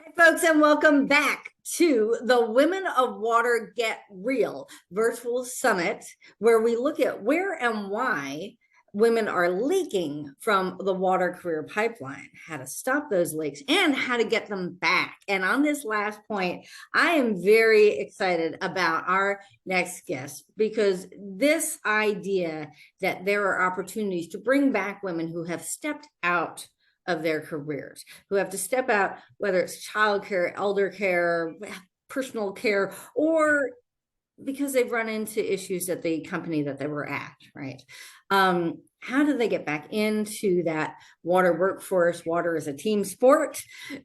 Hi, folks, and welcome back to the Women of Water Get Real virtual summit, where we look at where and why women are leaking from the water career pipeline, how to stop those leaks, and how to get them back. And on this last point, I am very excited about our next guest because this idea that there are opportunities to bring back women who have stepped out of their careers, who have to step out, whether it's childcare, elder care, personal care, or because they've run into issues at the company that they were at, right? How do they get back into that water workforce? Water is a team sport.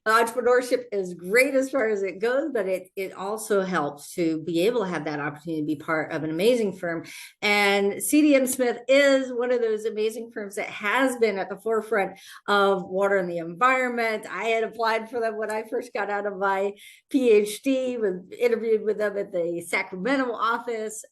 Entrepreneurship is great as far as it goes, but it also helps to be able to have that opportunity to be part of an amazing firm. And CDM Smith is one of those amazing firms that has been at the forefront of water and the environment. I had applied for them when I first got out of my PhD, interviewed with them at the Sacramento office.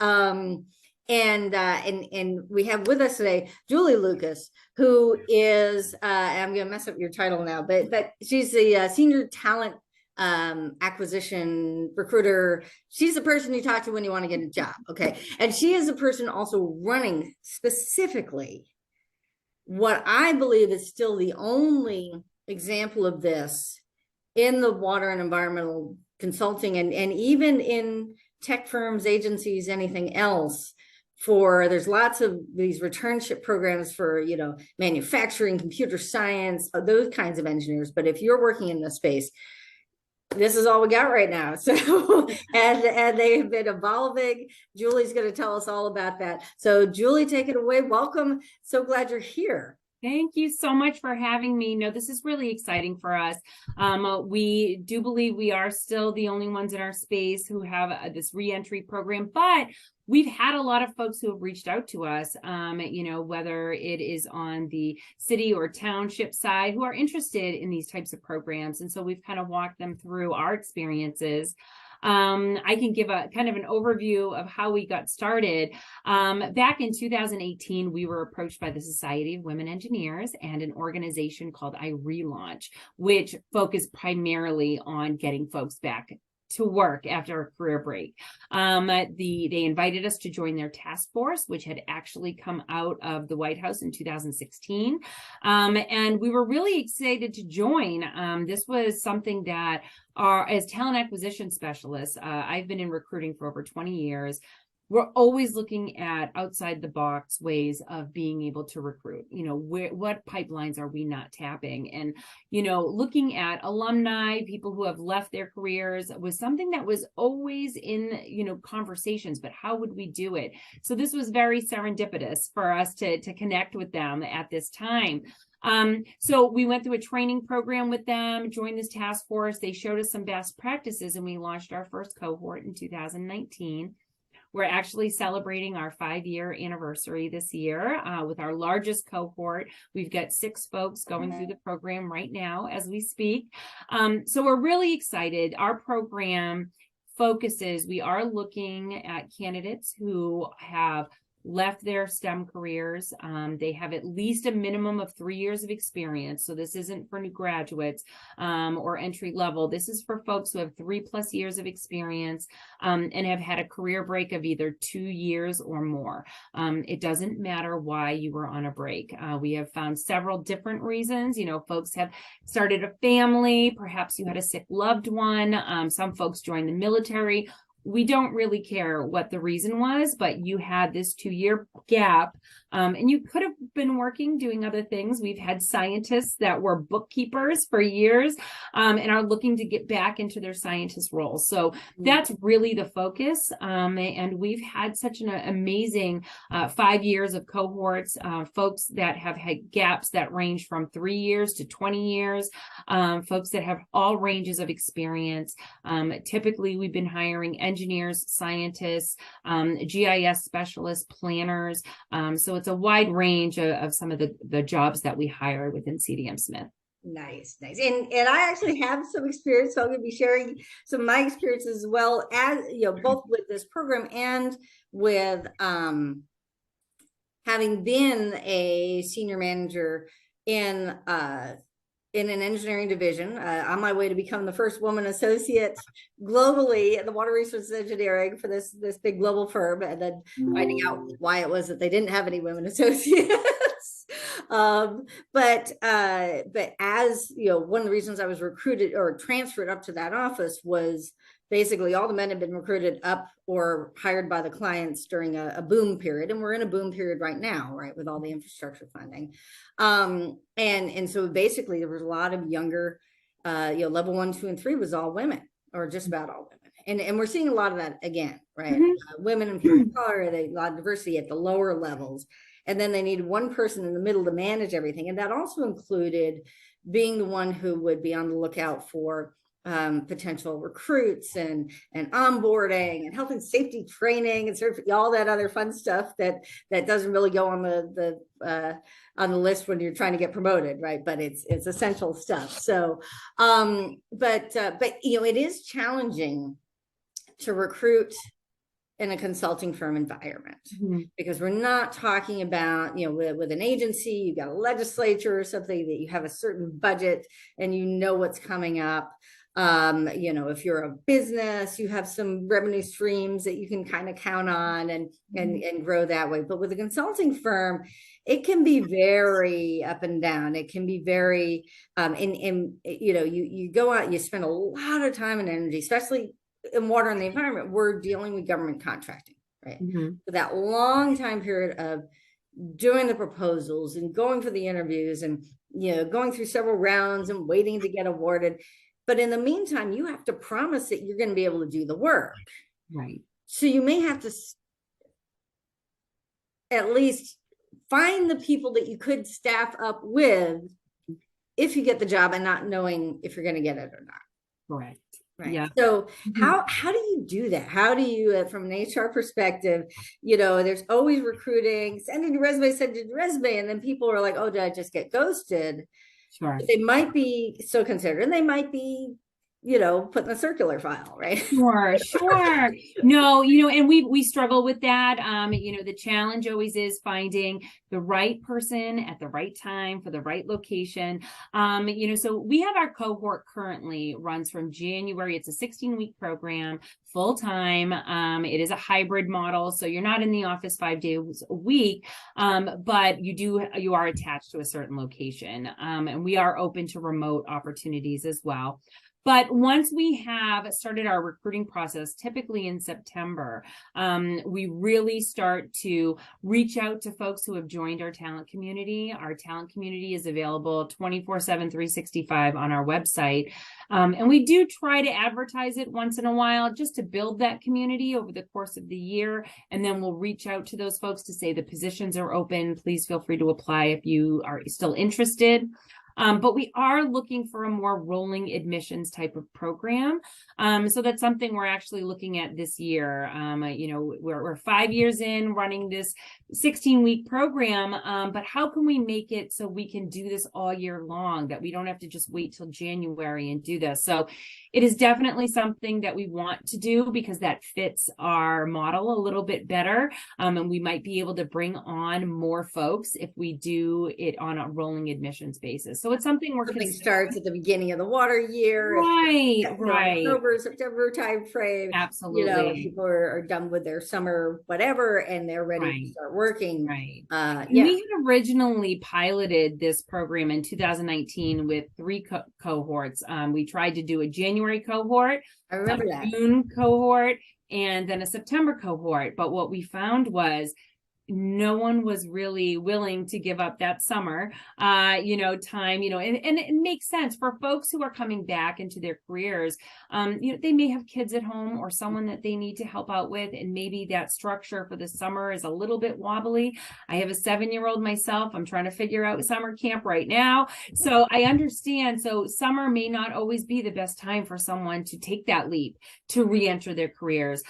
And we have with us today Julie Lucas, who is I'm going to mess up your title now, but she's the senior talent acquisition recruiter. She's the person you talk to when you want to get a job. Okay, and she is a person also running specifically what I believe is still the only example of this in the water and environmental consulting, and even in tech firms, agencies, anything else. There's lots of these returnship programs for, manufacturing, computer science, those kinds of engineers. But if you're working in this space, this is all we got right now. So, and they have been evolving. Julie's going to tell us all about that. So Julie, take it away. Welcome. So glad you're here. Thank you so much for having me. No, this is really exciting for us. We do believe we are still the only ones in our space who have this re-entry program, but we've had a lot of folks who have reached out to us, whether it is on the city or township side, who are interested in these types of programs. And so we've kind of walked them through our experiences. I can give a kind of an overview of how we got started. Back in 2018, we were approached by the Society of Women Engineers and an organization called iRelaunch, which focused primarily on getting folks back to work after a career break. They invited us to join their task force, which had actually come out of the White House in 2016. And we were really excited to join. This was something that as talent acquisition specialists, I've been in recruiting for over 20 years. We're always looking at outside the box ways of being able to recruit. What pipelines are we not tapping? And, looking at alumni, people who have left their careers was something that was always in, conversations, but how would we do it? So this was very serendipitous for us to connect with them at this time. So we went through a training program with them, joined this task force. They showed us some best practices, and we launched our first cohort in 2019. We're actually celebrating our 5-year anniversary this year with our largest cohort. We've got 6 folks going through the program right now as we speak. So we're really excited. Our program focuses, we are looking at candidates who have left their STEM careers. They have at least a minimum of 3 years of experience. So this isn't for new graduates or entry level. This is for folks who have 3+ years of experience and have had a career break of either 2 years or more. It doesn't matter why you were on a break. We have found several different reasons. Folks have started a family. Perhaps you had a sick loved one. Some folks joined the military. We don't really care what the reason was, but you had this 2-year gap and you could have been working, doing other things. We've had scientists that were bookkeepers for years and are looking to get back into their scientist roles. So that's really the focus. And we've had such an amazing 5 years of cohorts, folks that have had gaps that range from 3 years to 20 years, folks that have all ranges of experience. Typically, we've been hiring engineers, scientists, GIS specialists, planners. So it's a wide range of some of the jobs that we hire within CDM Smith. Nice. And I actually have some experience, so I'm going to be sharing some of my experience as well as, both with this program and with having been a senior manager in in an engineering division, on my way to become the first woman associate globally in the water resources engineering for this big global firm, and then finding out why it was that they didn't have any women associates. But as you know, one of the reasons I was recruited or transferred up to that office was basically all the men had been recruited up or hired by the clients during a boom period. And we're in a boom period right now, right, with all the infrastructure funding. And so basically there was a lot of younger, level 1, 2, and 3 was all women, or just about all women. And we're seeing a lot of that again, right? Women and people of color, a lot of diversity at the lower levels. And then they needed one person in the middle to manage everything. And that also included being the one who would be on the lookout for potential recruits and onboarding and health and safety training and sort of all that other fun stuff that doesn't really go on the list when you're trying to get promoted, right? But it's essential stuff. So, but it is challenging to recruit in a consulting firm environment, because we're not talking about, with an agency, you've got a legislature or something that you have a certain budget and you know what's coming up. If you're a business, you have some revenue streams that you can kind of count on and grow that way. But with a consulting firm, it can be very up and down. It can be very, you go out, you spend a lot of time and energy, especially in water and the environment. We're dealing with government contracting, right? So that long time period of doing the proposals and going for the interviews and, going through several rounds and waiting to get awarded. But in the meantime, you have to promise that you're going to be able to do the work. Right. So you may have to at least find the people that you could staff up with if you get the job, and not knowing if you're going to get it or not. Correct. Right. Yeah. So how do you do that? How do you, from an HR perspective, there's always recruiting, send in your resume, and then people are like, oh, did I just get ghosted? Sure. They might be still considered, and they might be, put in a circular file, right? Sure. No, and we struggle with that. The challenge always is finding the right person at the right time for the right location. So we have our cohort currently runs from January. It's a 16-week program, full time. It is a hybrid model, so you're not in the office 5 days a week, but you are attached to a certain location, and we are open to remote opportunities as well. But once we have started our recruiting process, typically in September, we really start to reach out to folks who have joined our talent community. Our talent community is available 24/7, 365 on our website. And we do try to advertise it once in a while just to build that community over the course of the year. And then we'll reach out to those folks to say the positions are open. Please feel free to apply if you are still interested. But we are looking for a more rolling admissions type of program. So that's something we're actually looking at this year. We're 5 years in running this 16-week program, but how can we make it so we can do this all year long, that we don't have to just wait till January and do this? So it is definitely something that we want to do, because that fits our model a little bit better. And we might be able to bring on more folks if we do it on a rolling admissions basis. So it's something starts at the beginning of the water year, right? October, September time frame. Absolutely. People are done with their summer whatever, and they're ready to start working. Right. We had originally piloted this program in 2019 with 3 cohorts. We tried to do a January cohort, I remember that, June cohort, and then a September cohort. But what we found was no one was really willing to give up that summer, time, and it makes sense for folks who are coming back into their careers. They may have kids at home or someone that they need to help out with, and maybe that structure for the summer is a little bit wobbly. I have a 7-year-old myself. I'm trying to figure out summer camp right now. So I understand. So summer may not always be the best time for someone to take that leap to re-enter their careers.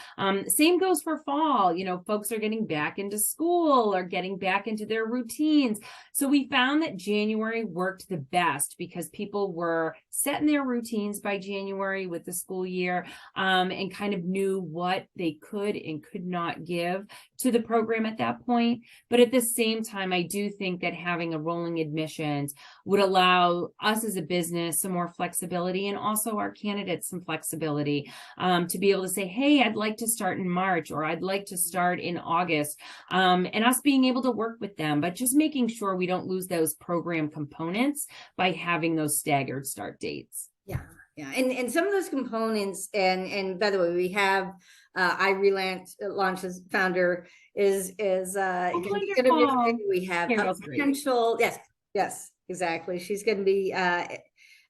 Same goes for fall. Folks are getting back into school. school or getting back into their routines. So we found that January worked the best because people were setting their routines by January with the school year, and kind of knew what they could and could not give to the program at that point. But at the same time, I do think that having a rolling admissions would allow us as a business some more flexibility, and also our candidates some flexibility, to be able to say, hey, I'd like to start in March, or I'd like to start in August, and us being able to work with them, but just making sure we don't lose those program components by having those staggered start dates. Yeah. Yeah. And some of those components, and by the way, we have iRelaunch's founder is gonna be, we have Carol's potential. Yes, yes, exactly. She's going to be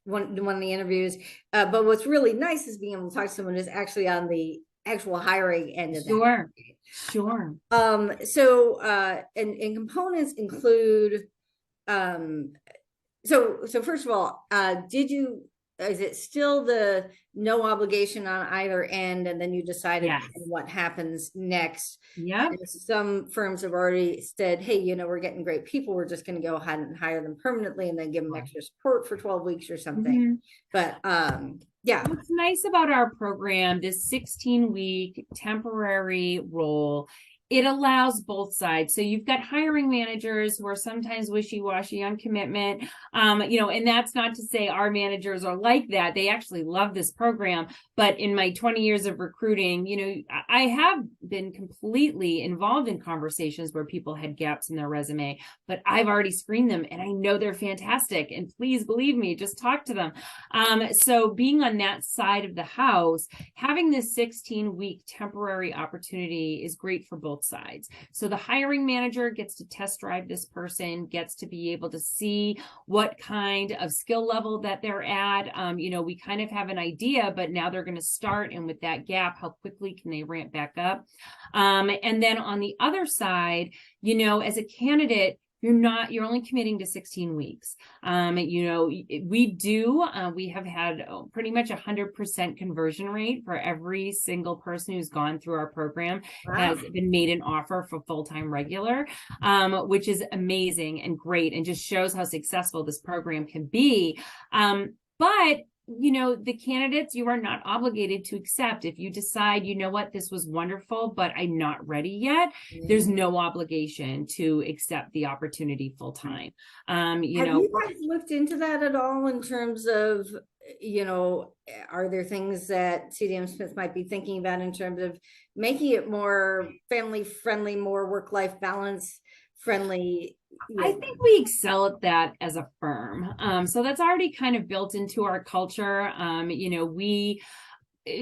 one of the interviews. But what's really nice is being able to talk to someone who's actually on the actual hiring end of that. Sure. So and components include so first of all, is it still the no obligation on either end, and then you decided what happens next? Yeah. Some firms have already said, hey, you know, we're getting great people, we're just going to go ahead and hire them permanently and then give them extra support for 12 weeks or something. But yeah. What's nice about our program, this 16-week temporary role, it allows both sides. So you've got hiring managers who are sometimes wishy-washy on commitment, you know, and that's not to say our managers are like that. They actually love this program. But in my 20 years of recruiting, you know, I have been completely involved in conversations where people had gaps in their resume, but I've already screened them and I know they're fantastic. And please believe me, just talk to them. So being on that side of the house, having this 16-week temporary opportunity is great for both sides. So the hiring manager gets to test drive this person, gets to be able to see what kind of skill level that they're at. You know, we kind of have an idea, but now they're going to start. And with that gap, how quickly can they ramp back up? And then on the other side, you know, as a candidate, you're only committing to 16 weeks. You know, we have had pretty much 100% conversion rate for every single person who's gone through our program. Wow. Has been made an offer for full-time regular, which is amazing and great, and just shows how successful this program can be. But you know, the candidates, you are not obligated to accept. If you decide, you know what, this was wonderful, but I'm not ready yet, there's no obligation to accept the opportunity full time. Have you guys looked into that at all in terms of, you know, are there things that CDM Smith might be thinking about in terms of making it more family friendly, more work-life balance friendly? I think we excel at that as a firm. So that's already kind of built into our culture. You know,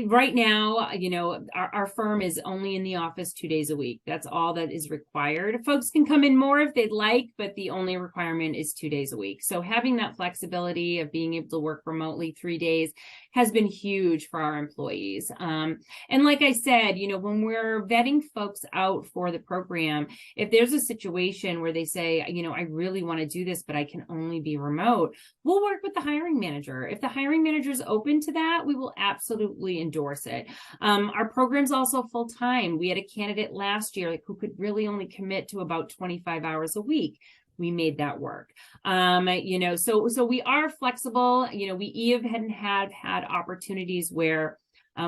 right now, you know, our firm is only in the office 2 days a week. That's all that is required. Folks can come in more if they'd like, but the only requirement is 2 days a week. So having that flexibility of being able to work remotely 3 days has been huge for our employees. And like I said, you know, when we're vetting folks out for the program, if there's a situation where they say, you know, I really want to do this, but I can only be remote, we'll work with the hiring manager. If the hiring manager is open to that, we will absolutely endorse it. Our program's also full-time. We had a candidate last year who could really only commit to about 25 hours a week. We made that work. You know, so we are flexible. You know, we even had opportunities where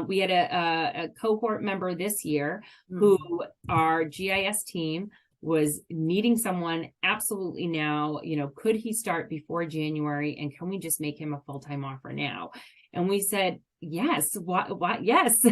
we had a cohort member this year who our GIS team was needing someone absolutely now. You know, could he start before January, and can we just make him a full-time offer now? And we said, yes, what? Yes.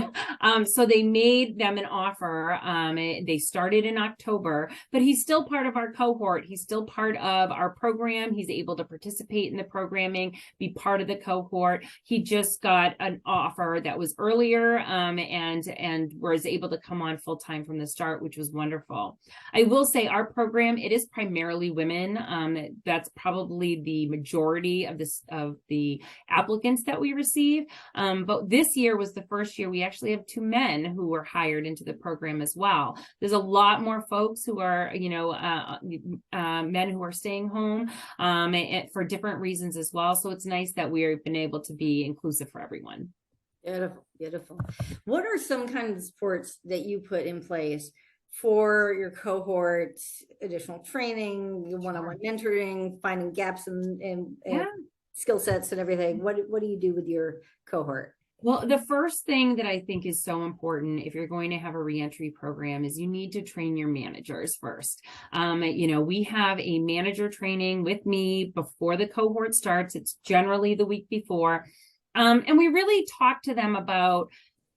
So they made them an offer. They started in October, but he's still part of our cohort. He's still part of our program. He's able to participate in the programming, be part of the cohort. He just got an offer that was earlier, and was able to come on full time from the start, which was wonderful. I will say our program, it is primarily women. That's probably the majority of the applicants that we receive. But this year was the first year we actually have 2 men who were hired into the program as well. There's a lot more folks who are, you know, men who are staying home and for different reasons as well. So it's nice that we've been able to be inclusive for everyone. Beautiful, beautiful. What are some kind of supports that you put in place for your cohort, additional training, your one-on-one mentoring, finding gaps in Yeah. skill sets and everything? What do you do with your cohort? Well, the first thing that I think is so important if you're going to have a reentry program is you need to train your managers first. We have a manager training with me before the cohort starts. It's generally the week before. And we really talk to them about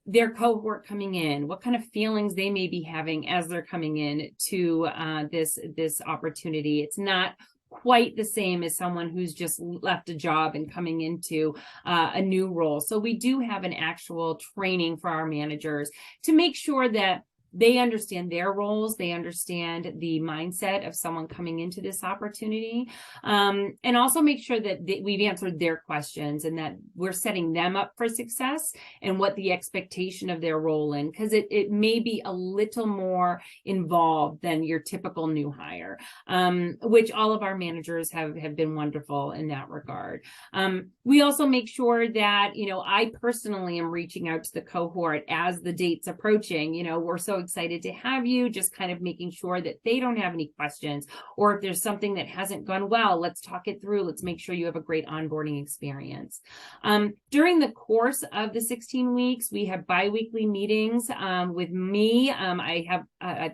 their cohort coming in, what kind of feelings they may be having as they're coming in to this opportunity. It's not quite the same as someone who's just left a job and coming into a new role. So we do have an actual training for our managers to make sure that they understand their roles, they understand the mindset of someone coming into this opportunity, and also make sure that we've answered their questions and that we're setting them up for success and what the expectation of their role in, because it may be a little more involved than your typical new hire, which all of our managers have been wonderful in that regard. We also make sure that, I personally am reaching out to the cohort as the date's approaching. We're so excited to have you, just kind of making sure that they don't have any questions, or if there's something that hasn't gone well, let's talk it through. Let's make sure you have a great onboarding experience. During the course of the 16 weeks, we have bi-weekly meetings with me. I have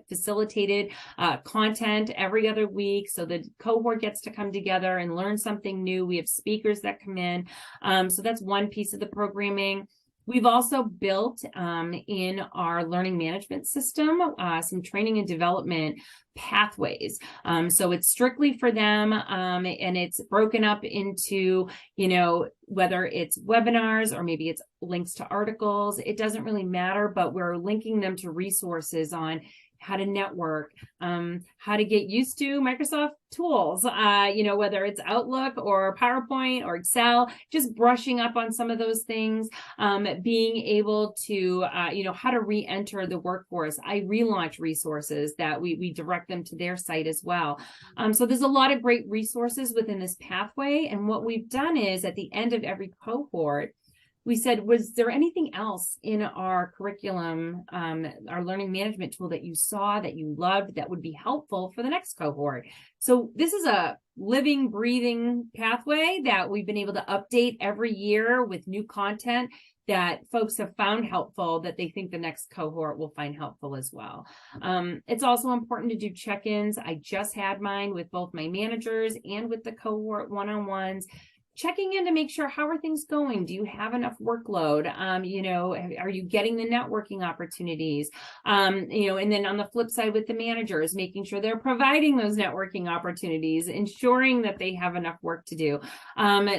facilitated content every other week, so the cohort gets to come together and learn something new. We have speakers that come in. So that's one piece of the programming. We've also built in our learning management system some training and development pathways. So it's strictly for them, and it's broken up into, whether it's webinars or maybe it's links to articles. It doesn't really matter, but we're linking them to resources on how to network, how to get used to Microsoft tools, whether it's Outlook or PowerPoint or Excel, just brushing up on some of those things, being able to, how to re-enter the workforce. iRelaunch resources that we direct them to their site as well. So there's a lot of great resources within this pathway. And what we've done is at the end of every cohort, we said, was there anything else in our curriculum, our learning management tool that you saw, that you loved, that would be helpful for the next cohort? So this is a living, breathing pathway that we've been able to update every year with new content that folks have found helpful, that they think the next cohort will find helpful as well. It's also important to do check-ins. I just had mine with both my managers and with the cohort one-on-ones, checking in to make sure, how are things going? Do you have enough workload? Are you getting the networking opportunities? And then on the flip side with the managers, making sure they're providing those networking opportunities, ensuring that they have enough work to do.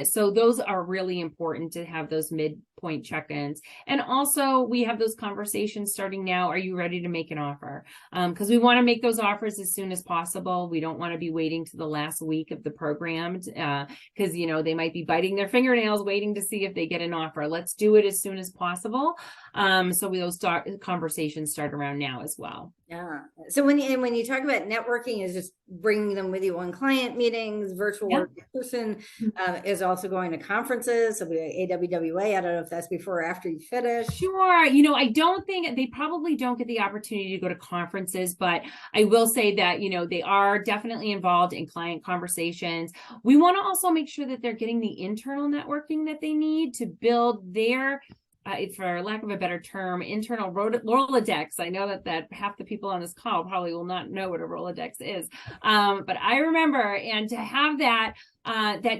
So those are really important to have those midpoint check-ins. And also we have those conversations starting now. Are you ready to make an offer? Because we want to make those offers as soon as possible. We don't want to be waiting to the last week of the program because, they might be biting their fingernails waiting to see if they get an offer. Let's do it as soon as possible. So those conversations start around now as well. Yeah. So when you talk about networking, is just bringing them with you on client meetings, virtual or in person, is also going to conferences. So AWWA, I don't know if that's before or after you finish. Sure. I don't think they probably don't get the opportunity to go to conferences, but I will say that, they are definitely involved in client conversations. We want to also make sure that they're getting the internal networking that they need to build their for lack of a better term, internal Rolodex. I know that half the people on this call probably will not know what a Rolodex is, but I remember, and to have that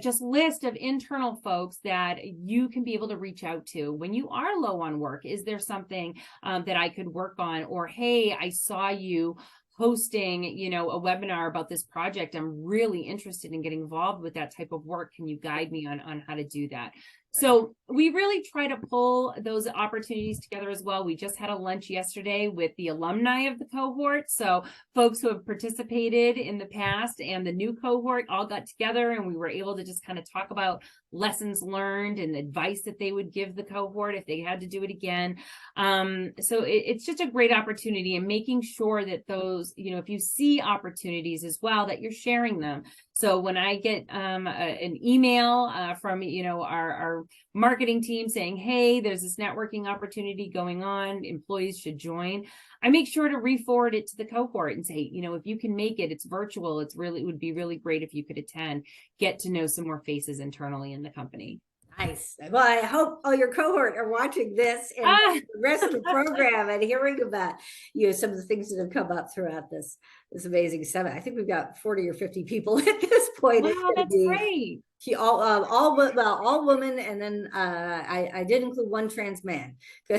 just list of internal folks that you can be able to reach out to when you are low on work. Is there something that I could work on? Or, hey, I saw you hosting, a webinar about this project. I'm really interested in getting involved with that type of work. Can you guide me on how to do that? So we really try to pull those opportunities together as well. We just had a lunch yesterday with the alumni of the cohort. So folks who have participated in the past and the new cohort all got together, and we were able to just kind of talk about lessons learned and advice that they would give the cohort if they had to do it again. So it's just a great opportunity, and making sure that those, if you see opportunities as well, that you're sharing them. So when I get an email from, our our marketing team saying, hey, there's this networking opportunity going on, employees should join, I make sure to re-forward it to the cohort and say, if you can make it, it's virtual. It would be really great if you could attend, get to know some more faces internally in the company. Nice. Well, I hope all your cohort are watching this and the rest of the program and hearing about some of the things that have come up throughout this amazing summit. I think we've got 40 or 50 people at this point. Wow, that's great. All women, and then I did include one trans man. So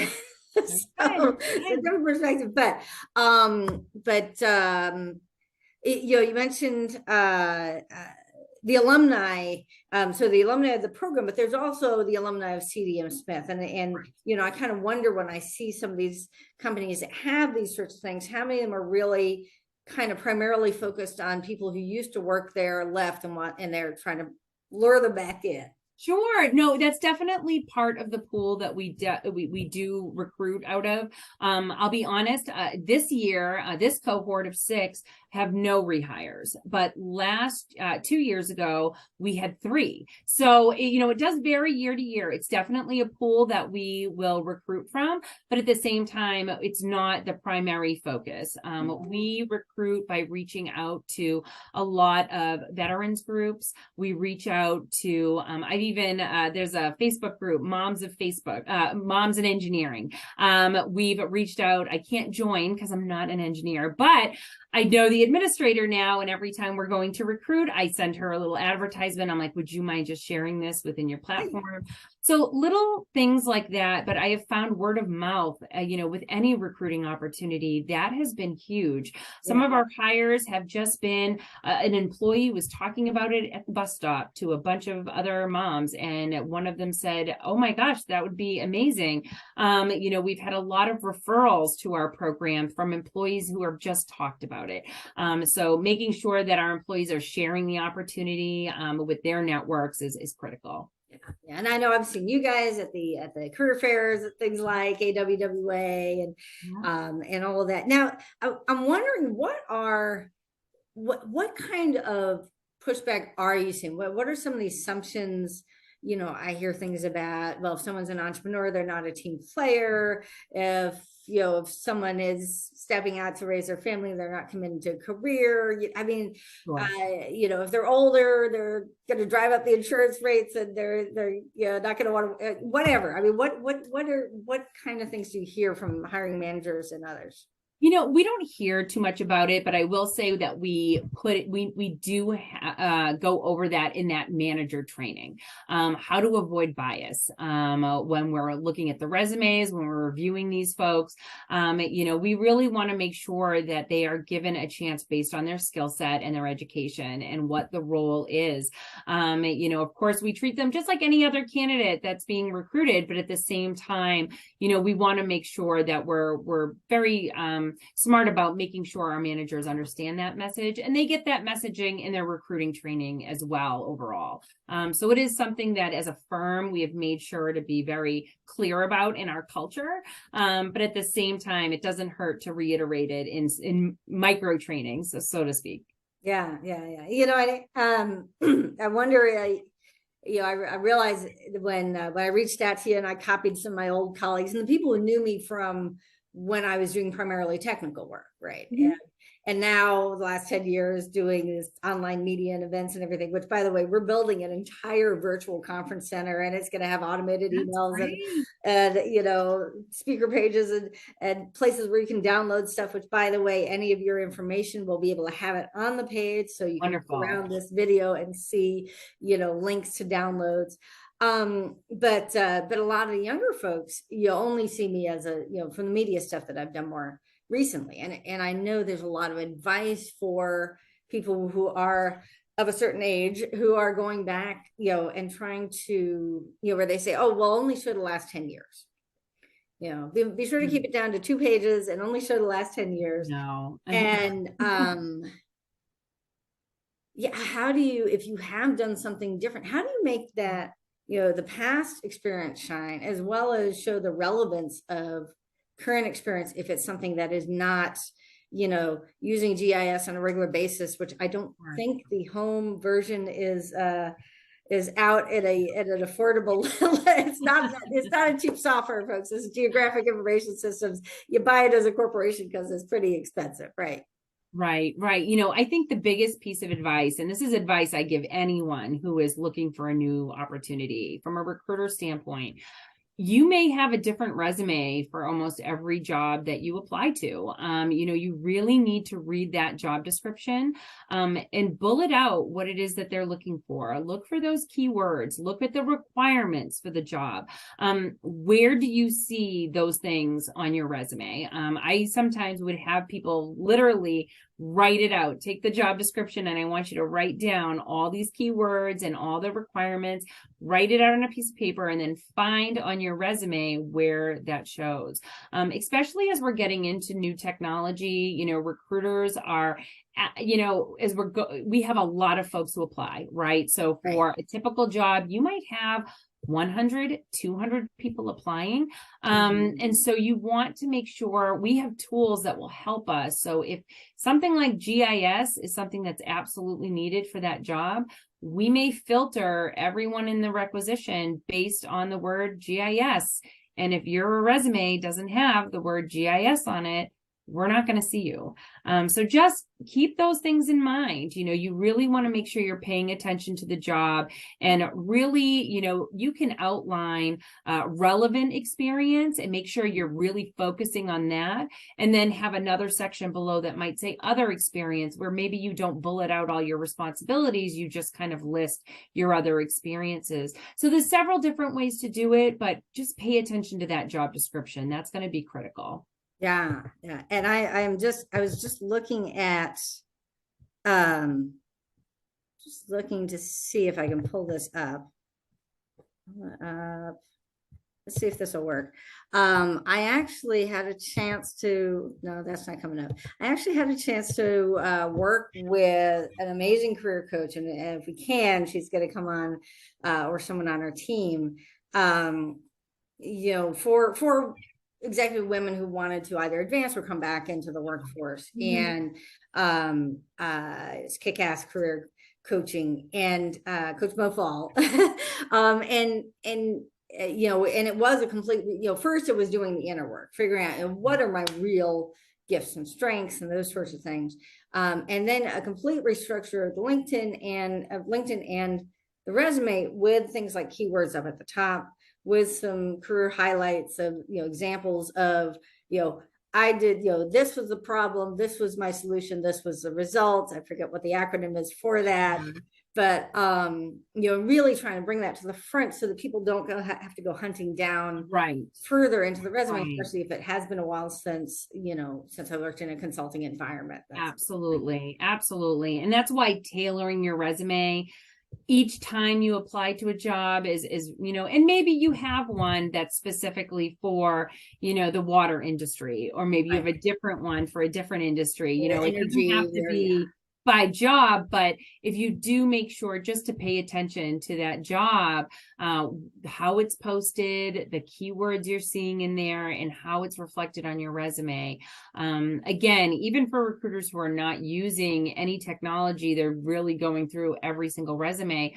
different perspective, but you mentioned the alumni, so the alumni of the program, but there's also the alumni of CDM Smith. And I kind of wonder when I see some of these companies that have these sorts of things, how many of them are really kind of primarily focused on people who used to work there, left, and they're trying to lure them back in. Sure. No, that's definitely part of the pool that we do recruit out of. I'll be honest, this year, this cohort of 6 have no rehires, but last 2 years ago, we had 3. So, it does vary year to year. It's definitely a pool that we will recruit from, but at the same time, it's not the primary focus. We recruit by reaching out to a lot of veterans groups. We reach out to, there's a Facebook group, Moms in Engineering. We've reached out. I can't join because I'm not an engineer, but I know the administrator now, and every time we're going to recruit, I send her a little advertisement. I'm like, would you mind just sharing this within your platform? So little things like that, but I have found word of mouth, with any recruiting opportunity, that has been huge. Some of our hires have just been, an employee was talking about it at the bus stop to a bunch of other moms, and one of them said, oh my gosh, that would be amazing. We've had a lot of referrals to our program from employees who have just talked about it. So making sure that our employees are sharing the opportunity with their networks is critical. Yeah, and I know I've seen you guys at the career fairs, at things like AWWA and all of that. Now, I'm wondering what kind of pushback are you seeing? What are some of the assumptions? I hear things about, well, if someone's an entrepreneur, they're not a team player. If someone is stepping out to raise their family, they're not committed to a career. I mean, sure. If they're older, they're going to drive up the insurance rates, and they're not going to want to, whatever. I mean, what kind of things do you hear from hiring managers and others? We don't hear too much about it, but I will say that we do go over that in that manager training, how to avoid bias when we're looking at the resumes, when we're reviewing these folks. We really want to make sure that they are given a chance based on their skill set and their education and what the role is. Of course, we treat them just like any other candidate that's being recruited, but at the same time, we want to make sure that we're very smart about making sure our managers understand that message and they get that messaging in their recruiting training as well overall. So it is something that as a firm, we have made sure to be very clear about in our culture. But at the same time, it doesn't hurt to reiterate it in micro trainings, so to speak. Yeah. I wonder, I realized when I reached out to you and I copied some of my old colleagues and the people who knew me from when I was doing primarily technical work, right? Mm-hmm. And now the last 10 years doing this online media and events and everything, which by the way, we're building an entire virtual conference center, and it's going to have automated emails and speaker pages and places where you can download stuff, which by the way, any of your information will be able to have it on the page. So you can go around this video and see, links to downloads. But a lot of the younger folks, you only see me as from the media stuff that I've done more recently. And I know there's a lot of advice for people who are of a certain age who are going back, and trying to, where they say, oh, well, only show the last 10 years. Be sure to keep it down to 2 pages and only show the last 10 years. No. And how do you, if you have done something different, how do you make that the past experience shine, as well as show the relevance of current experience if it's something that is not, using GIS on a regular basis, which I don't think the home version is is out at an affordable it's not a cheap software, folks. This is geographic information systems. You buy it as a corporation because it's pretty expensive, right? Right. I think the biggest piece of advice, and this is advice I give anyone who is looking for a new opportunity from a recruiter standpoint, you may have a different resume for almost every job that you apply to. You really need to read that job description and bullet out what it is that they're looking for. Look for those keywords. Look at the requirements for the job. Where do you see those things on your resume? I sometimes would have people literally write it out. Take the job description, and I want you to write down all these keywords and all the requirements. Write it out on a piece of paper, and then find on your resume where that shows. Especially as we're getting into new technology, recruiters are, as we have a lot of folks who apply, right? So for a typical job, you might have 100, 200 people applying. And so you want to make sure we have tools that will help us. So if something like GIS is something that's absolutely needed for that job, we may filter everyone in the requisition based on the word GIS. And if your resume doesn't have the word GIS on it, we're not going to see you. So just keep those things in mind. You really want to make sure you're paying attention to the job, and really, you can outline relevant experience and make sure you're really focusing on that. And then have another section below that might say other experience, where maybe you don't bullet out all your responsibilities. You just kind of list your other experiences. So there's several different ways to do it, but just pay attention to that job description. That's going to be critical. Yeah. And I was just looking at, just looking to see if I can pull this up. Let's see if this will work. I actually had a chance to, no, that's not coming up. I actually had a chance to work with an amazing career coach, and if we can, she's going to come on, or someone on our team, for executive women who wanted to either advance or come back into the workforce. And it's kick-ass career coaching, and Coach Mo Fall. And it was a complete, first it was doing the inner work, figuring out what are my real gifts and strengths and those sorts of things. And then a complete restructure of the LinkedIn and the resume, with things like keywords up at the top, with some career highlights of, examples of, I did, this was the problem, this was my solution, this was the result. I forget what the acronym is for that. But, really trying to bring that to the front so that people don't have to go hunting down further into the resume, especially if it has been a while since I worked in a consulting environment. Absolutely. And that's why tailoring your resume each time you apply to a job is, and maybe you have one that's specifically for, the water industry, or maybe you have a different one for a different industry, it doesn't have to be by job, but if you do, make sure just to pay attention to that job, how it's posted, the keywords you're seeing in there, and how it's reflected on your resume. Again, even for recruiters who are not using any technology, they're really going through every single resume.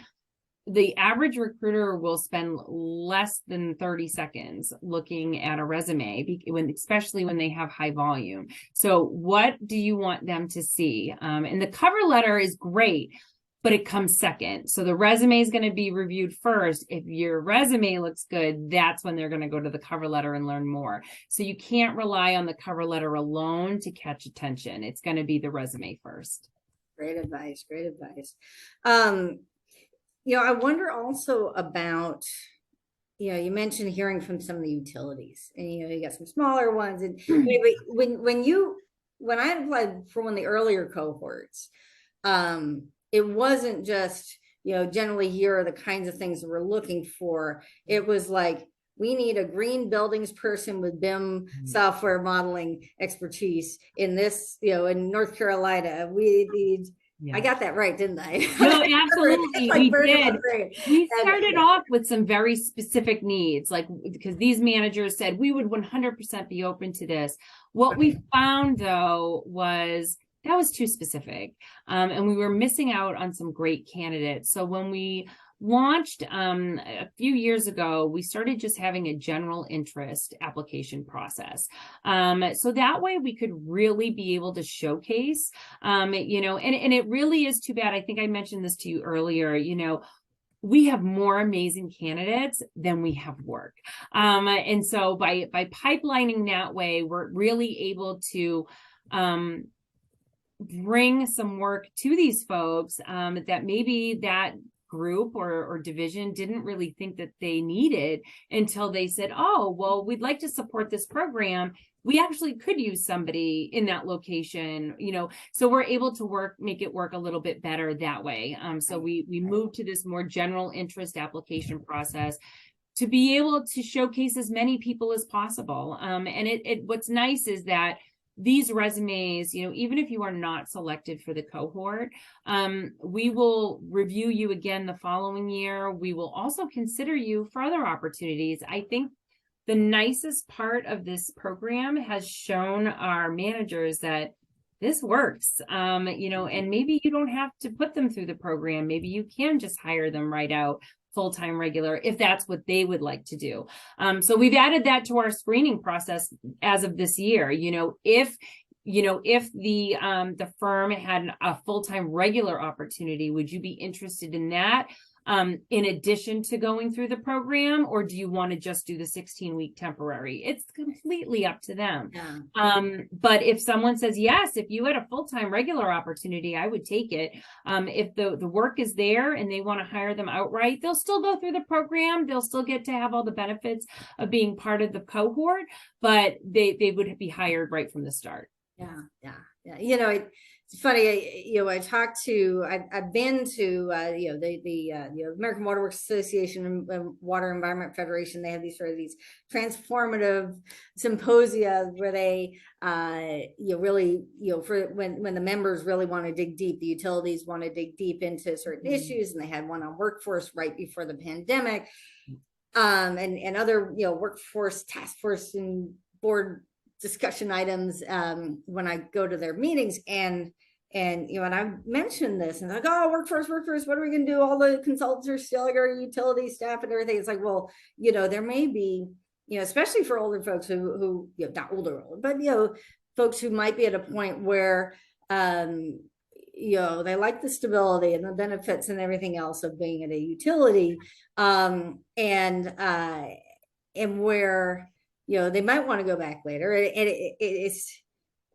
The average recruiter will spend less than 30 seconds looking at a resume, especially when they have high volume. So what do you want them to see? And the cover letter is great, but it comes second. So the resume is going to be reviewed first. If your resume looks good, that's when they're going to go to the cover letter and learn more. So you can't rely on the cover letter alone to catch attention. It's going to be the resume first. Great advice. I wonder also about, you mentioned hearing from some of the utilities, and, you got some smaller ones. And when I applied for one of the earlier cohorts, it wasn't just, generally here are the kinds of things that we're looking for. It was like, we need a green buildings person with BIM software modeling expertise in this, in North Carolina. We need, I got that right, didn't I? No, absolutely. We did. We started off with some very specific needs, because these managers said we would 100% be open to this. What we found, though, was that was too specific. And we were missing out on some great candidates. So when we launched a few years ago. We started just having a general interest application process. So that way we could really be able to showcase, you know, and it really is too bad. I think I mentioned this to you earlier, you know, we have more amazing candidates than we have work. And so by pipelining that way, we're really able to bring some work to these folks that maybe that group or division didn't really think that they needed until they said, oh, well, we'd like to support this program. We actually could use somebody in that location, you know, so we're able to make it work a little bit better that way. So we moved to this more general interest application process to be able to showcase as many people as possible. And what's nice is that these resumes, you know, even if you are not selected for the cohort, we will review you again the following year. We will also consider you for other opportunities. I think the nicest part of this program has shown our managers that this works, you know, and maybe you don't have to put them through the program. Maybe you can just hire them right out full-time regular if that's what they would like to do. So we've added that to our screening process as of this year. You know, if the firm had a full-time regular opportunity, would you be interested in that? In addition to going through the program, or do you want to just do the 16-week temporary? It's completely up to them. Yeah. But if someone says, yes, if you had a full-time regular opportunity, I would take it. If the work is there and they want to hire them outright, they'll still go through the program. They'll still get to have all the benefits of being part of the cohort, but they would be hired right from the start. Yeah. You know, it's funny. You know, I've been to you know, the American Water Works Association and Water Environment Federation. They have these transformative symposia where they you know, really, you know, for when the members really want to dig deep, the utilities want to dig deep into certain issues, and they had one on workforce right before the pandemic, and other, you know, workforce task force and board discussion items when I go to their meetings, and you know, and I mentioned this, and like, oh, workforce, what are we gonna do? All the consultants are still like our utility staff and everything. It's like, well, you know, there may be, you know, especially for older folks who you know, not older, but you know, folks who might be at a point where you know, they like the stability and the benefits and everything else of being at a utility, and where, you know, they might want to go back later. And it's,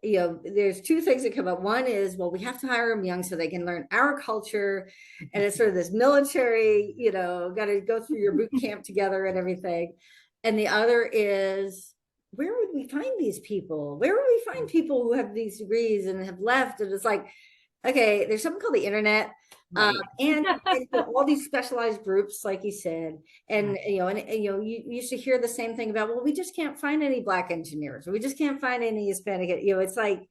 you know, there's two things that come up. One is, well, we have to hire them young so they can learn our culture. And it's sort of this military, you know, got to go through your boot camp together and everything. And the other is, where would we find these people? Where would we find people who have these degrees and have left? And it's like, okay, there's something called the internet. Right. And all these specialized groups, like you said, and you know, you used to hear the same thing about, well, we just can't find any Black engineers, or we just can't find any Hispanic. You know, it's like,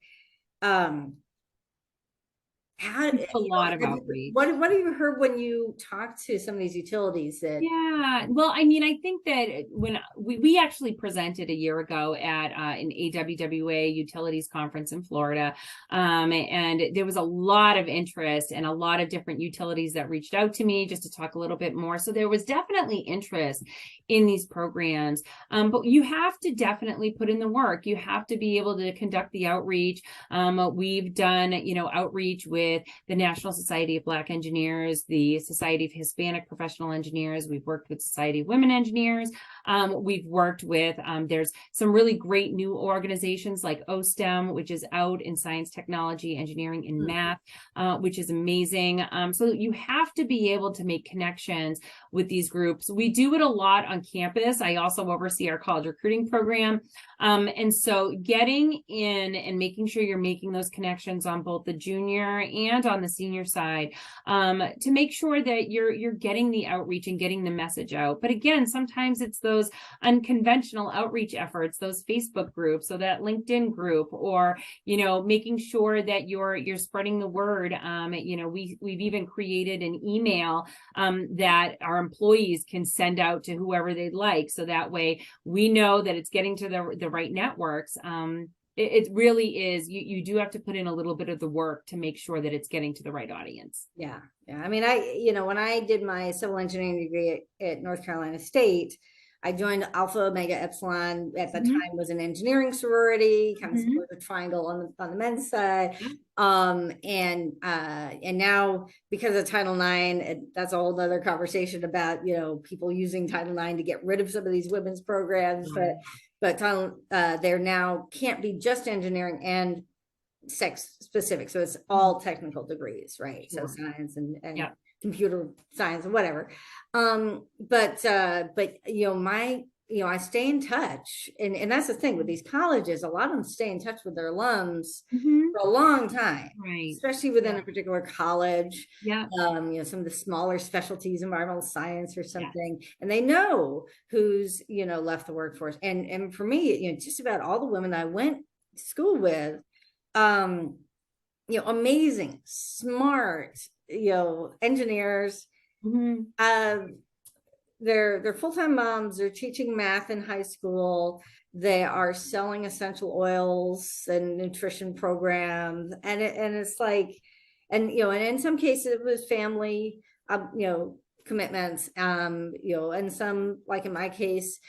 a lot of outreach. What have you heard when you talk to some of these utilities that? Yeah, well, I mean, I think that when we actually presented a year ago at an AWWA utilities conference in Florida, and there was a lot of interest and a lot of different utilities that reached out to me just to talk a little bit more. So there was definitely interest in these programs, but you have to definitely put in the work. You have to be able to conduct the outreach. We've done, you know, outreach with the National Society of Black Engineers, the Society of Hispanic Professional Engineers. We've worked with Society of Women Engineers. We've worked with, there's some really great new organizations like OSTEM, which is out in science, technology, engineering, and math, which is amazing. So you have to be able to make connections with these groups. We do it a lot on campus. I also oversee our college recruiting program. And so getting in and making sure you're making those connections on both the junior and on the senior side, to make sure that you're getting the outreach and getting the message out. But again, sometimes it's those unconventional outreach efforts, those Facebook groups, so that LinkedIn group, or, you know, making sure that you're spreading the word. You know, we've even created an email that our employees can send out to whoever they'd like, so that way we know that it's getting to the right networks. it really is, you do have to put in a little bit of the work to make sure that it's getting to the right audience. Yeah. I mean, when I did my civil engineering degree at North Carolina State, I joined Alpha Omega Epsilon. At the time was an engineering sorority, kind of similar to Triangle on the men's side. And now because of Title IX, that's a whole other conversation about, people using Title IX to get rid of some of these women's programs. But they're now can't be just engineering and sex specific. So it's all technical degrees, right? So science and computer science and whatever. But I stay in touch, and that's the thing with these colleges. A lot of them stay in touch with their alums for a long time, right? Especially within a particular college. Some of the smaller specialties, environmental science or something, and they know who's left the workforce. And for me, just about all the women I went to school with, amazing, smart, engineers. They're full-time moms. They're teaching math in high school. They are selling essential oils and nutrition programs, and it's like, and in some cases it was family, commitments, and some, like in my case,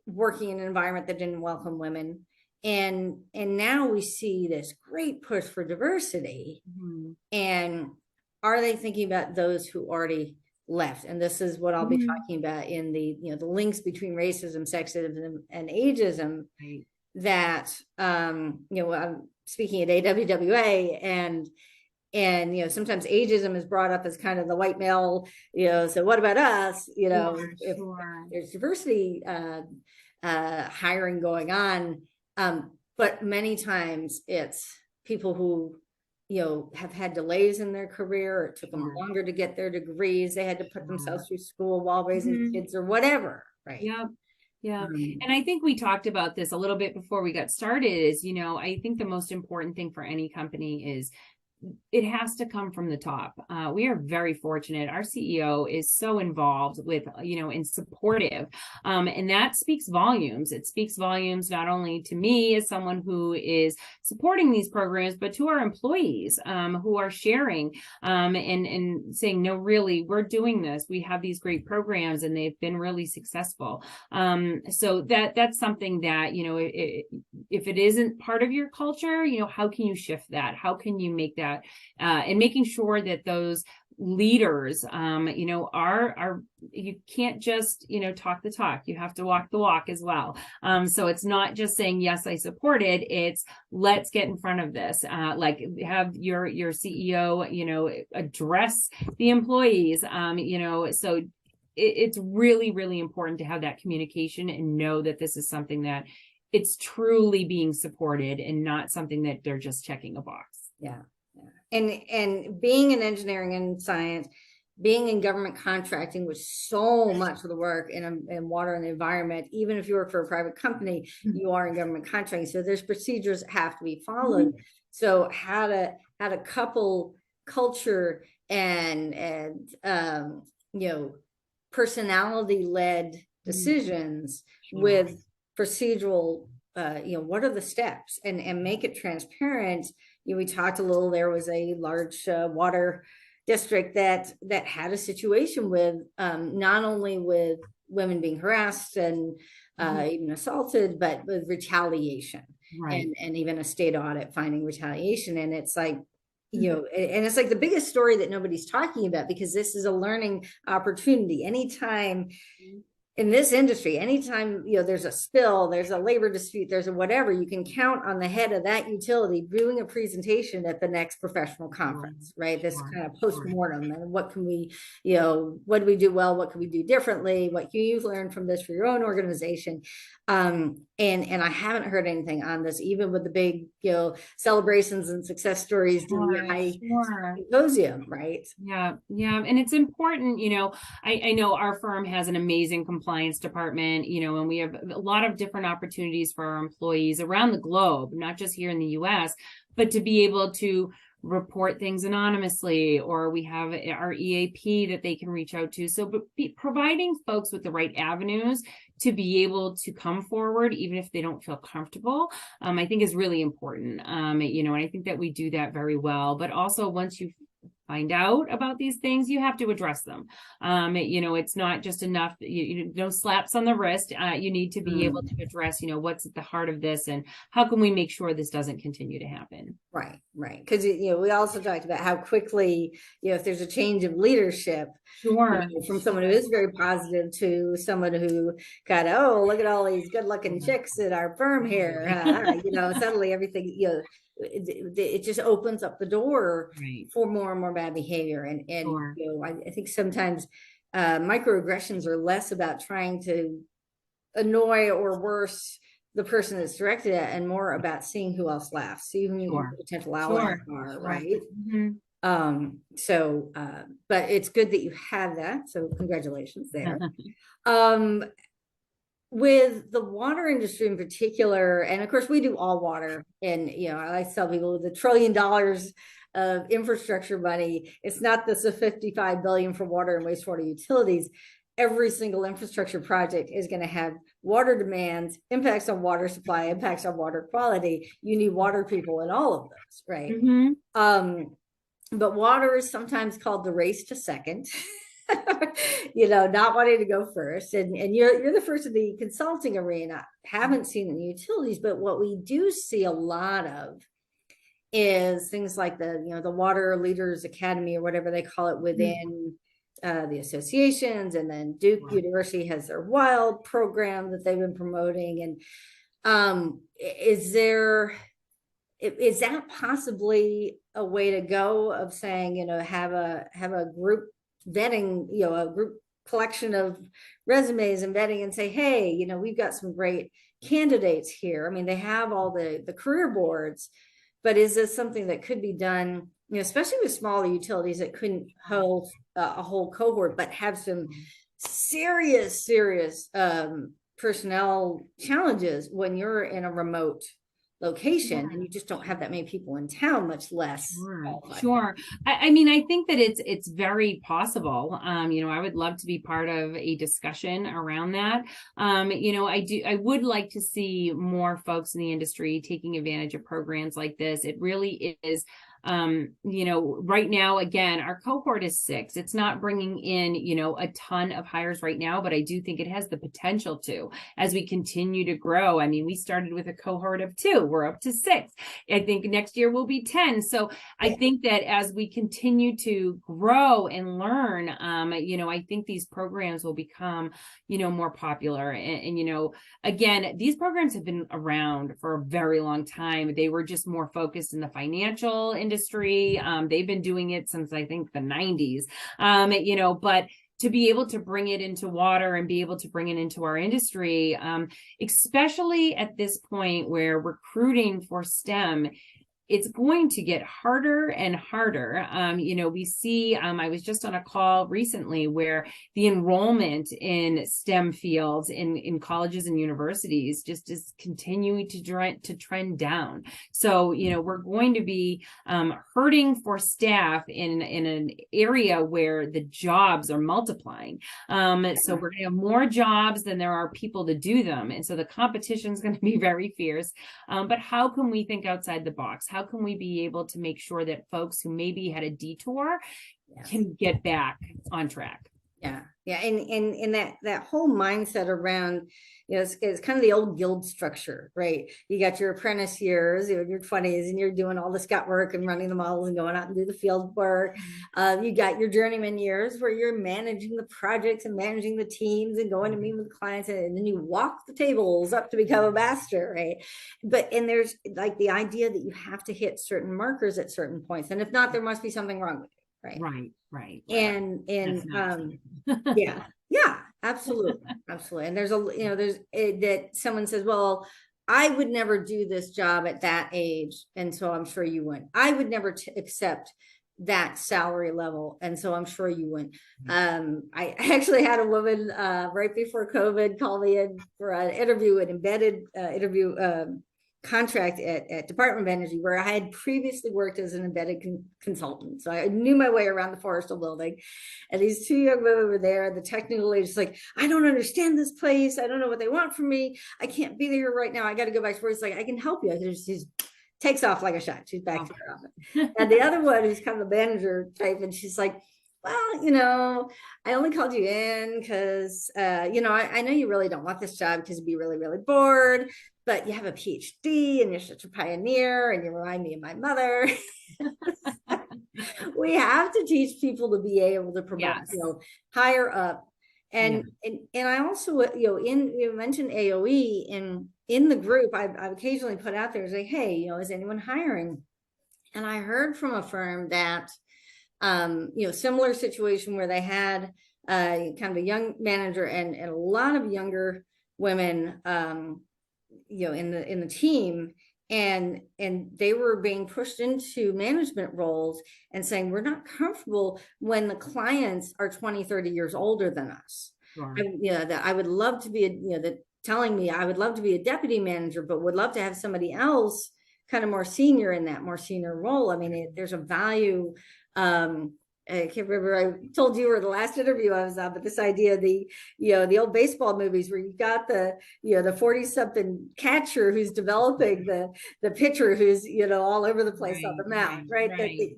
working in an environment that didn't welcome women. And now we see this great push for diversity. And are they thinking about those who already left? And this is what I'll be talking about in the the links between racism, sexism, and ageism. That I'm speaking at AWWA, and sometimes ageism is brought up as kind of the white male, so what about us? If there's diversity hiring going on. But many times it's people who, have had delays in their career. It took them longer to get their degrees. They had to put themselves through school while raising kids or whatever. Right. And I think we talked about this a little bit before we got started is, I think the most important thing for any company is it has to come from the top. We are very fortunate. Our CEO is so involved with, and supportive. And that speaks volumes. It speaks volumes not only to me as someone who is supporting these programs, but to our employees who are sharing and saying, no, really, we're doing this. We have these great programs and they've been really successful. So that's something that, if it isn't part of your culture, how can you shift that? How can you make that? And making sure that those leaders, are you can't just, talk the talk. You have to walk the walk as well. So it's not just saying, yes, I support it. It's let's get in front of this. Like have your CEO, address the employees, so it's really, really important to have that communication and know that this is something that it's truly being supported and not something that they're just checking a box. And being in engineering and science, being in government contracting, which so much of the work in water and the environment, even if you work for a private company, you are in government contracting. So there's procedures that have to be followed. So how to couple culture and personality-led decisions with procedural, what are the steps, and make it transparent. We talked a little, there was a large water district that had a situation with not only with women being harassed and even assaulted, but with retaliation, and even a state audit finding retaliation. And it's like, and it's like the biggest story that nobody's talking about, because this is a learning opportunity. Anytime in this industry, anytime there's a spill, there's a labor dispute, there's a whatever, you can count on the head of that utility doing a presentation at the next professional conference, right? This kind of post-mortem, and what can we, what do we do well? What can we do differently? What can you learn from this for your own organization? And I haven't heard anything on this, even with the big, celebrations and success stories, symposium, right? Yeah. And it's important, I know our firm has an amazing compliance department, and we have a lot of different opportunities for our employees around the globe, not just here in the US, but to be able to report things anonymously, or we have our EAP that they can reach out to. So providing folks with the right avenues to be able to come forward, even if they don't feel comfortable, I think is really important. And I think that we do that very well. But also, once you find out about these things, you have to address them. It's not just enough, no slaps on the wrist. You need to be able to address, what's at the heart of this and how can we make sure this doesn't continue to happen? Right. Because, we also talked about how quickly, if there's a change of leadership, Sure. From someone who is very positive to someone who got, oh, look at all these good looking chicks at our firm here. Suddenly everything, it just opens up the door for more and more bad behavior. And Sure. I think sometimes microaggressions are less about trying to annoy or worse the person that's directed at, and more about seeing who else laughs, see who your potential allies are, right? But it's good that you have that, so congratulations there. With the water industry in particular, and of course we do all water, and I tell people with $1 trillion of infrastructure money, it's not this of 55 billion for water and wastewater utilities. Every single infrastructure project is going to have water demands, impacts on water supply, impacts on water quality. You need water people in all of those, right? But water is sometimes called the race to second. Not wanting to go first, and you're the first in the consulting arena. Haven't seen in the utilities, but what we do see a lot of is things like the Water Leaders Academy, or whatever they call it within the associations, and then Duke University has their WILD program that they've been promoting. And is that possibly a way to go of saying, have a group vetting, a group collection of resumes and vetting, and say, hey, we've got some great candidates here. I mean, they have all the career boards, but is this something that could be done, especially with smaller utilities that couldn't hold a whole cohort, but have some serious personnel challenges when you're in a remote location and you just don't have that many people in town, much less. Sure. I mean, I think that it's very possible. I would love to be part of a discussion around that. I would like to see more folks in the industry taking advantage of programs like this. It really is. Right now, again, our cohort is 6. It's not bringing in, a ton of hires right now, but I do think it has the potential to, as we continue to grow. I mean, we started with a cohort of 2, we're up to 6. I think next year will be 10. So I think that as we continue to grow and learn, I think these programs will become, more popular. And again, these programs have been around for a very long time. They were just more focused in the financial industry. They've been doing it since I think the 90s, but to be able to bring it into water and be able to bring it into our industry, especially at this point where recruiting for STEM, it's going to get harder and harder. We see, I was just on a call recently where the enrollment in STEM fields in colleges and universities just is continuing to trend down. So, we're going to be hurting for staff in an area where the jobs are multiplying. So we're going to have more jobs than there are people to do them. And so the competition is going to be very fierce. But how can we think outside the box? How can we be able to make sure that folks who maybe had a detour can get back on track? Yeah. And that whole mindset around, it's kind of the old guild structure, right? You got your apprentice years, in your 20s, and you're doing all the scout work and running the models and going out and do the field work. You got your journeyman years where you're managing the projects and managing the teams and going to meet with clients, and then you walk the tables up to become a master, right? And there's like the idea that you have to hit certain markers at certain points, and if not, there must be something wrong with it. Right. And absolutely. And there's that someone says, well, I would never do this job at that age, and so I'm sure you wouldn't. I would never accept that salary level, and so I'm sure you wouldn't. I actually had a woman right before COVID call me in for an interview, an embedded interview contract at Department of Energy, where I had previously worked as an embedded consultant. So I knew my way around the Forrestal building. And these two young women were there. The technical lady's like, I don't understand this place. I don't know what they want from me. I can't be there right now. I got to go back to work. It's like, I can help you. She's takes off like a shot. She's back to her office. And the other one who's kind of the manager type, and she's like, well, I only called you in because, I know you really don't want this job because you'd be really, really bored, but you have a PhD and you're such a pioneer and you remind me of my mother. We have to teach people to be able to promote, higher up. And I also, you mentioned AOE in the group, I've occasionally put out there, say, hey, is anyone hiring? And I heard from a firm that, similar situation where they had kind of a young manager and a lot of younger women, in the team, and they were being pushed into management roles and saying, we're not comfortable when the clients are 20, 30 years older than us. Sure. That I would love to be, telling me I would love to be a deputy manager, but would love to have somebody else kind of more senior in that more senior role. I mean, there's a value. I can't remember, I told you, or the last interview I was on, but this idea of the old baseball movies where you've got the 40-something catcher who's developing the pitcher who's, all over the place on the mound, right?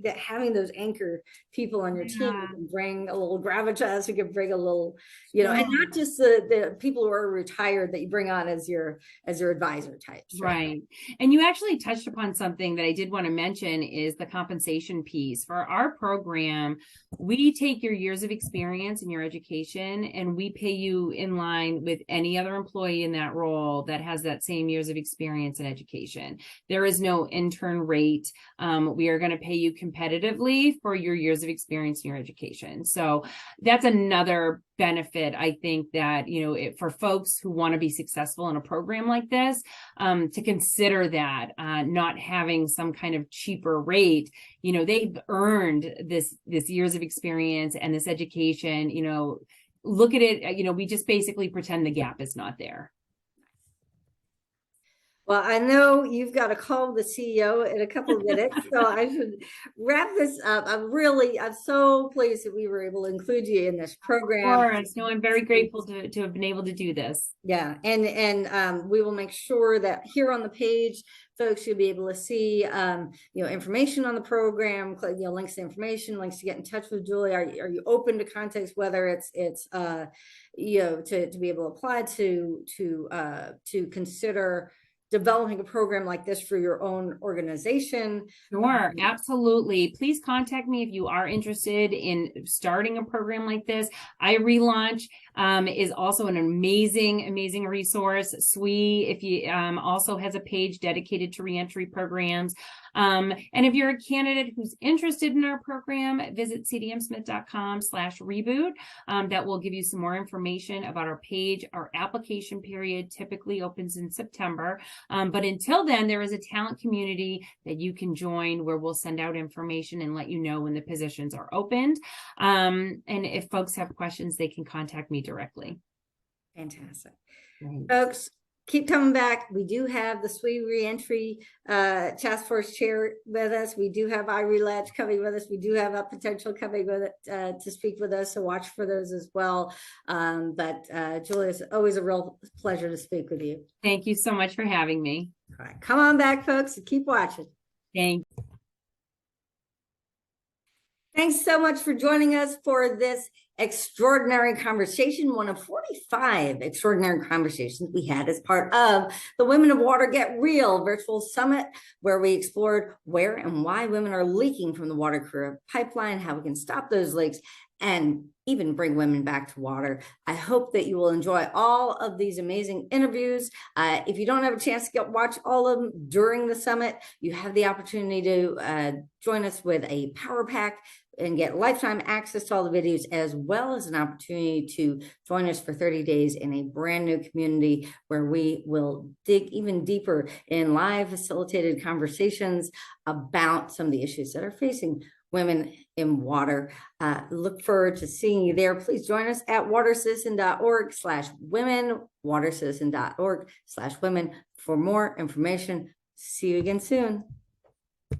That having those anchor people on your team can bring a little gravitas, you can bring a little, and not just the people who are retired that you bring on as your advisor types. Right. And you actually touched upon something that I did want to mention is the compensation piece. For our program, we take your years of experience in your education and we pay you in line with any other employee in that role that has that same years of experience in education. There is no intern rate. We are going to pay you competitively for your years of experience in your education. So that's another benefit, I think, that, for folks who want to be successful in a program like this, to consider that, not having some kind of cheaper rate, they've earned this years of experience and this education, look at it, we just basically pretend the gap is not there. Well, I know you've got to call the CEO in a couple of minutes, so I should wrap this up. I'm so pleased that we were able to include you in this program. Of course. No, I'm very grateful to have been able to do this. Yeah, and we will make sure that here on the page, folks, you'll be able to see, information on the program, links to information, links to get in touch with Julie. Are you open to context, whether it's to be able to apply to consider developing a program like this for your own organization? Sure, absolutely. Please contact me if you are interested in starting a program like this. iRelaunch is also an amazing resource. SWE, if you also has a page dedicated to reentry programs. And if you're a candidate who's interested in our program, visit cdmsmith.com/reboot. That will give you some more information about our page. Our application period typically opens in September. But until then, there is a talent community that you can join where we'll send out information and let you know when the positions are opened. And if folks have questions, they can contact me directly. Fantastic. Right. Folks, keep coming back. We do have the SWE Re-entry Task Force Chair with us. We do have iRelaunch coming with us. We do have a potential coming with it, to speak with us, so watch for those as well. But Julia, it's always a real pleasure to speak with you. Thank you so much for having me. All right, come on back, folks, and keep watching. Thanks so much for joining us for this extraordinary conversation, one of 45 extraordinary conversations we had as part of the Women of Water Get Real virtual summit, where we explored where and why women are leaking from the water career pipeline, how we can stop those leaks, and even bring women back to water. I hope that you will enjoy all of these amazing interviews. If you don't have a chance to watch all of them during the summit, you have the opportunity to join us with a power pack and get lifetime access to all the videos, as well as an opportunity to join us for 30 days in a brand new community where we will dig even deeper in live facilitated conversations about some of the issues that are facing Women in Water. Look forward to seeing you there. Please join us at watercitizen.org/women, watercitizen.org/women for more information. See you again soon.